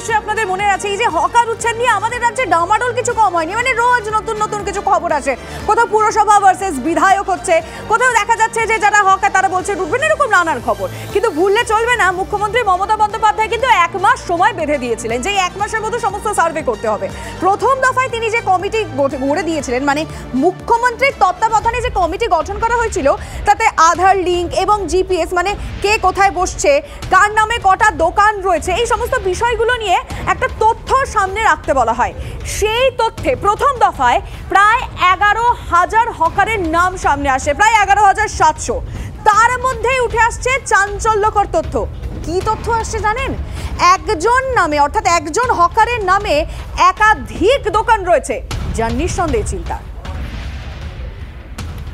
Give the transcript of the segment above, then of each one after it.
অবশ্যই আপনাদের মনে আছে এই যে হকার উচ্ছেদ নিয়ে আমাদের রাজ্যে ডামাডোল কিছু কম হয়নি, মানে রোজ নতুন নতুন কিছু খবর আসে। কোথাও পুরসভা ভার্সেস বিধায়ক হচ্ছে, কোথাও দেখা যাচ্ছে যে যারা হকার তারা বলছে উঠবেন, এরকম নানান খবর। কিন্তু ভুললে চলবে না, মুখ্যমন্ত্রী মমতা বন্দ্যোপাধ্যায় কিন্তু 1 মাস সময় বেঁধে দিয়েছিলেন যে 1 মাসের মধ্যে সমস্ত সার্ভে করতে হবে। প্রথম দফায় তিনি যে কমিটি গড়ে দিয়েছিলেন, মানে মুখ্যমন্ত্রীর তত্ত্বাবধানে যে কমিটি গঠন করা হয়েছিল, তাতে আধার লিঙ্ক এবং জিপিএস, মানে কে কোথায় বসছে, কার নামে কটা দোকান রয়েছে, এই সমস্ত বিষয়গুলো নিয়ে একটা তথ্য সামনে রাখতে বলা হয়। সেই তথ্যে প্রথম দফায় প্রায় 11,000 হকারের নাম সামনে আসে, প্রায় 11,700। তার মধ্যেই উঠে আসছে চাঞ্চল্যকর তথ্য। কি তথ্য আসছে জানেন? একজন নামে, অর্থাৎ একজন হকারের নামে একাধিক দোকান রয়েছে, যা নিঃসন্দেহে চিন্তা।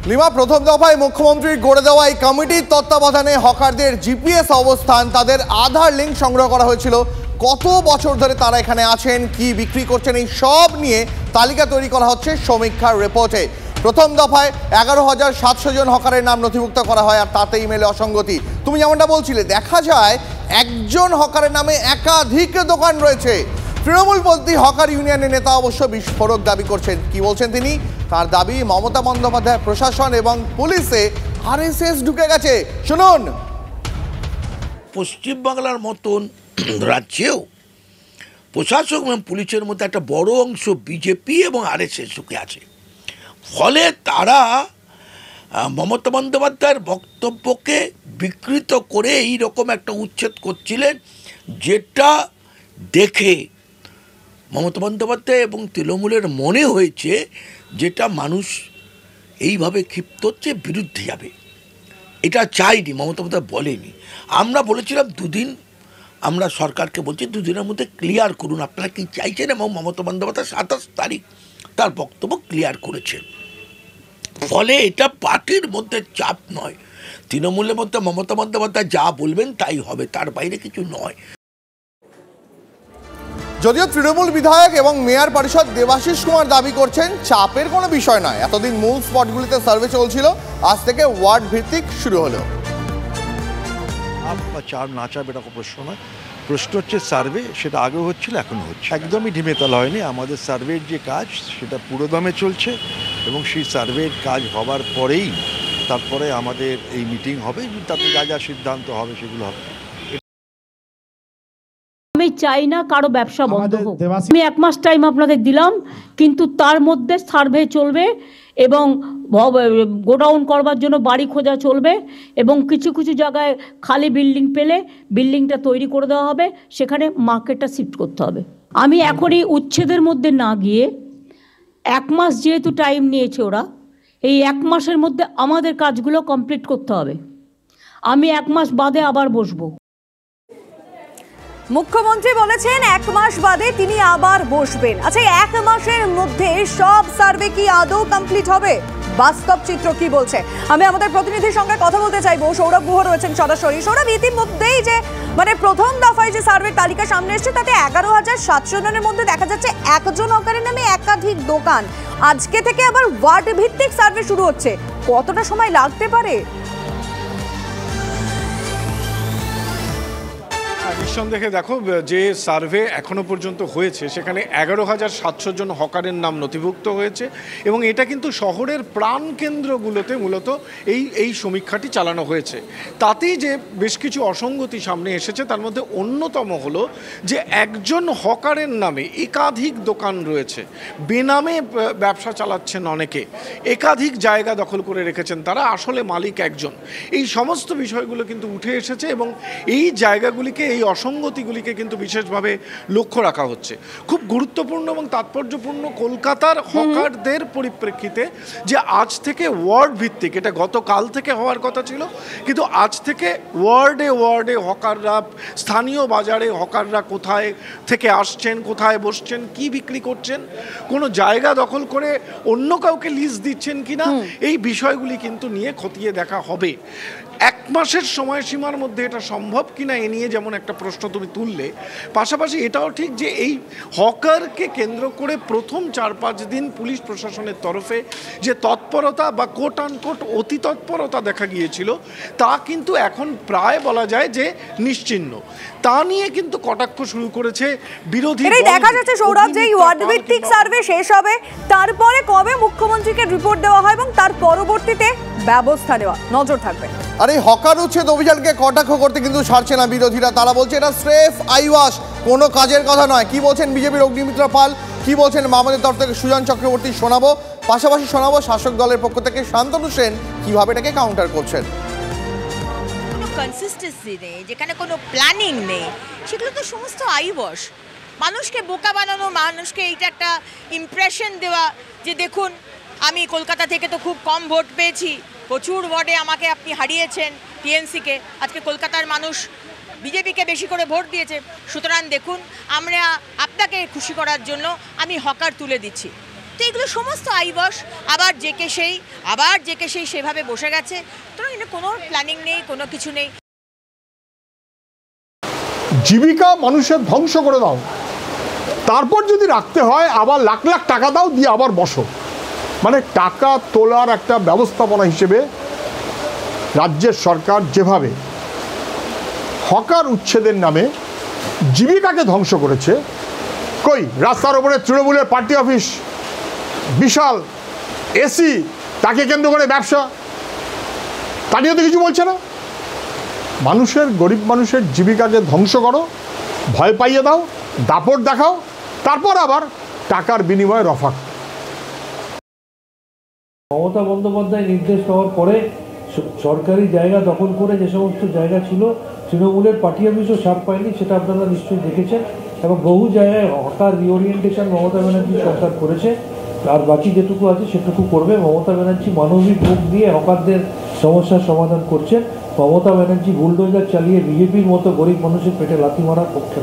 লিমা, প্রথম দফায় মুখ্যমন্ত্রীর গড়ে দেওয়া এই কমিটির তত্ত্বাবধানে হকারদের জিপিএস অবস্থান, তাদের আধার লিঙ্ক সংগ্রহ করা হয়েছিল, কত বছর ধরে তারা এখানে আছেন, কি বিক্রি করছেন, এই সব নিয়ে তালিকা তৈরি করা হচ্ছে সমীক্ষার রিপোর্টে। প্রথম দফায় 11,700 জন হকারের নাম নথিভুক্ত করা হয়, আর তাতেই মেলে অসঙ্গতি। তুমি যেমনটা বলছিলে, দেখা যায় একজন হকারের নামে একাধিক দোকান রয়েছে। তৃণমূলপন্থী হকার ইউনিয়নের নেতা অবশ্য বিস্ফোরক দাবি করছেন। কি বলছেন তিনি? তার দাবি, মমতা বন্দ্যোপাধ্যায় প্রশাসন এবং পুলিশে আরএসএস ঢুকে গেছে। শুনুন। পশ্চিমবাংলার মতন রাজ্যেও প্রশাসক এবং পুলিশের মধ্যে একটা বড় অংশ বিজেপি এবং আরএসএস ঢুকে আছে। ফলে তারা মমতা বন্দ্যোপাধ্যায়ের বক্তব্যকে বিকৃত করে এই রকম একটা উচ্ছেদ করছিলেন, যেটা দেখে মমতা বন্দ্যোপাধ্যায় এবং তৃণমূলের মনে হয়েছে যেটা মানুষ এইভাবে ক্ষিপ্ত হচ্ছে, বিরুদ্ধে যাবে। এটা চাইনি, মমতা বন্দ্যোপাধ্যায় বলেনি। আমরা বলেছিলাম 2 দিন, আমরা সরকারকে বলছি 2 দিনের মধ্যে ক্লিয়ার করুন আপনারা কি চাইছেন, এবং মমতা বন্দ্যোপাধ্যায় 27 তারিখ তার বক্তব্য ক্লিয়ার করেছেন। ফলে এটা পার্টির মধ্যে চাপ নয়, তৃণমূলের মধ্যে মমতা বন্দ্যোপাধ্যায় যা বলবেন তাই হবে, তার বাইরে কিছু নয়। যদিও তৃণমূল বিধায়ক এবং মেয়র পরিষদ দেবাশিস কুমার দাবি করছেন চাপের কোনো বিষয় নয়, এতদিন মূল স্পটগুলিতে সার্ভে চলছিল, আজ থেকে ওয়ার্ড ভিত্তিক শুরু হলো। চাপ না চাপ এটা প্রশ্ন নয়, প্রশ্ন হচ্ছে সার্ভে, সেটা আগেও হচ্ছিল এখনও হচ্ছে, একদমই ঢিমেতালা হয়নি। আমাদের সার্ভের যে কাজ সেটা পুরোদমে চলছে, এবং সেই সার্ভের কাজ হবার পরেই তারপরে আমাদের এই মিটিং হবে, তাতে যা যা সিদ্ধান্ত হবে সেগুলো হবে। আমি চাই না কারো ব্যবসা বন্ধ হোক। আমি 1 মাস টাইম আপনাদের দিলাম, কিন্তু তার মধ্যে সার্ভে চলবে এবং গোডাউন করবার জন্য বাড়ি খোঁজা চলবে, এবং কিছু কিছু জায়গায় খালি বিল্ডিং পেলে বিল্ডিংটা তৈরি করে দেওয়া হবে, সেখানে মার্কেটটা শিফট করতে হবে। আমি এখনই উচ্ছেদের মধ্যে না গিয়ে 1 মাস যেহেতু টাইম নিয়েছে ওরা, এই 1 মাসের মধ্যে আমাদের কাজগুলো কমপ্লিট করতে হবে। আমি 1 মাস বাদে আবার বসবো। মুখ্যমন্ত্রী বলেছেন 1 মাস বাদে তিনি আবার বসবেন। আচ্ছা, 1 মাসের মধ্যে সব সার্ভে কি আদৌ কমপ্লিট হবে? বাস্তব চিত্র কি বলছে? আমি আমাদের প্রতিনিধির সঙ্গে কথা বলতে চাইবো। সৌরভ গুহ রয়েছেন সরাসরি। সৌরভ, ইতিমধ্যেই যে মানে প্রথম দফায় যে সার্ভের তালিকা সামনে এসছে, তাতে 11,700 জনের মধ্যে দেখা যাচ্ছে একজন হকারের নামে একাধিক দোকান। আজকে থেকে আবার ওয়ার্ড ভিত্তিক সার্ভে শুরু হচ্ছে, কতটা সময় লাগতে পারে? নিঃসন্দেহে দেখো, যে সার্ভে এখনো পর্যন্ত হয়েছে সেখানে 11,700 জন হকারের নাম নথিভুক্ত হয়েছে, এবং এটা কিন্তু শহরের প্রাণকেন্দ্রগুলোতে মূলত এই সমীক্ষাটি চালানো হয়েছে। তাতেই যে বেশ কিছু অসঙ্গতি সামনে এসেছে, তার মধ্যে অন্যতম হলো যে একজন হকারের নামে একাধিক দোকান রয়েছে, বেনামে ব্যবসা চালাচ্ছেন অনেকে, একাধিক জায়গা দখল করে রেখেছেন তারা, আসলে মালিক একজন। এই সমস্ত বিষয়গুলো কিন্তু উঠে এসেছে, এবং এই জায়গাগুলিকে, এই অসঙ্গতিগুলিকে কিন্তু বিশেষভাবে লক্ষ্য রাখা হচ্ছে। খুব গুরুত্বপূর্ণ এবং তাৎপর্যপূর্ণ কলকাতার হকারদের পরিপ্রেক্ষিতে যে আজ থেকে ওয়ার্ড ভিত্তিক, এটা গতকাল থেকে হওয়ার কথা ছিল, কিন্তু আজ থেকে ওয়ার্ডে ওয়ার্ডে হকাররা, স্থানীয় বাজারে হকাররা কোথায় থেকে আসছেন, কোথায় বসছেন, কি বিক্রি করছেন, কোনো জায়গা দখল করে অন্য কাউকে লিজ দিচ্ছেন কিনা, এই বিষয়গুলি কিন্তু নিয়ে খতিয়ে দেখা হবে। 1 মাসের সময়সীমার মধ্যে এটা সম্ভব কিনা এ নিয়ে যেমন একটা প্রশ্ন তুমি তুললে, পাশাপাশি এটাও ঠিক যে এই হকারকে কেন্দ্র করে প্রথম 4-5 দিন পুলিশ প্রশাসনের তরফে যে তৎপরতা বা কোট আনকোট অতি তৎপরতা দেখা গিয়েছিল, তা কিন্তু এখন প্রায় বলা যায় যে নিশ্চিহ্ন। তা নিয়ে কিন্তু কটাক্ষ শুরু করেছে বিরোধী দল। এটাই দেখা যাচ্ছে সৌরভ, যে ওয়ার্ড ভিত্তিক সার্ভে শেষ হবে, তারপরে কবে মুখ্যমন্ত্রীকে রিপোর্ট দেওয়া হয় এবং তার পরবর্তীতে ব্যবস্থা নেওয়া, নজর থাকবে। আর এই হকার উচ্ছেদ অভিযানকে কটাক্ষ করতে কিন্তু ছাড়ছে না বিরোধীরা। তারা বলছে এটা স্রেফ আইওয়াশ, কোনো কাজের কথা নয়। কি বলছেন বিজেপির অগ্নিমিত্রা পাল, কি বলছেন মামদের তরফ থেকে সুজন চক্রবর্তী, শোনাবো। পাশাপাশি শোনাবো শাসক দলের পক্ষ থেকে শান্তনু সেন কিভাবে এটাকে কাউন্টার করছেন। কোনো কনসিস্টেন্সি নেই, যেখানে কোনো প্ল্যানিং নেই, সেগুলো তো সমস্ত আইওয়াশ। মানুষকে বোকা বানানো, মানুষকে এইটা একটা ইমপ্রেশন দেওয়া যে দেখুন আমি কলকাতা থেকে তো খুব কম ভোট পেয়েছি, প্রচুর ওয়ার্ডে আমাকে আপনি হারিয়েছেন টিএমসিকে, আজকে কলকাতার মানুষ বিজেপিকে বেশি করে ভোট দিয়েছে, সুতরাং দেখুন আমরা আপনাকে খুশি করার জন্য আমি হকার তুলে দিচ্ছি। তো এগুলো সমস্ত আইওয়াশ। আবার যে কে সেই সেভাবে বসে গেছে। তো এটা কোনো প্ল্যানিং নেই, কোনো কিছু নেই। জীবিকা মানুষের ধ্বংস করে দাও, তারপর যদি রাখতে হয় আবার লাখ লাখ টাকা দাও, দিয়ে আবার বসো। মানে টাকা তোলার একটা ব্যবস্থাপনা হিসেবে রাজ্যের সরকার যেভাবে হকার উচ্ছেদের নামে জীবিকাকে ধ্বংস করেছে। কই রাস্তার ওপরে তৃণমূলের পার্টি অফিস, বিশাল এসি, তাকে কেন্দ্র করে ব্যবসা, তা নিয়ে তো কিছু বলছে না। মানুষের, গরিব মানুষের জীবিকাকে ধ্বংস করো, ভয় পাইয়ে দাও, দাপট দেখাও, তারপর আবার টাকার বিনিময়ে রফা। মমতা বন্দ্যোপাধ্যায় নির্দেশ পাওয়ার পরে সরকারি জায়গা দখল করে যে সমস্ত জায়গা ছিল, তৃণমূলের পার্টি অফিসও ছাড় পায়নি, সেটা আপনারা নিশ্চয়ই দেখেছেন। এবং বহু জায়গায় হকার রিওরিয়েন্টেশন মমতা ব্যানার্জি সরকার করেছে, আর বাকি যেটুকু আছে সেটুকু করবে। মমতা ব্যানার্জি মানবিক মুখ দিয়ে হকারদের সমস্যার সমাধান করছেন। মমতা ব্যানার্জি বুলডোজার চালিয়ে বিজেপির মতো গরিব মানুষের পেটে লাথি মারার পক্ষে।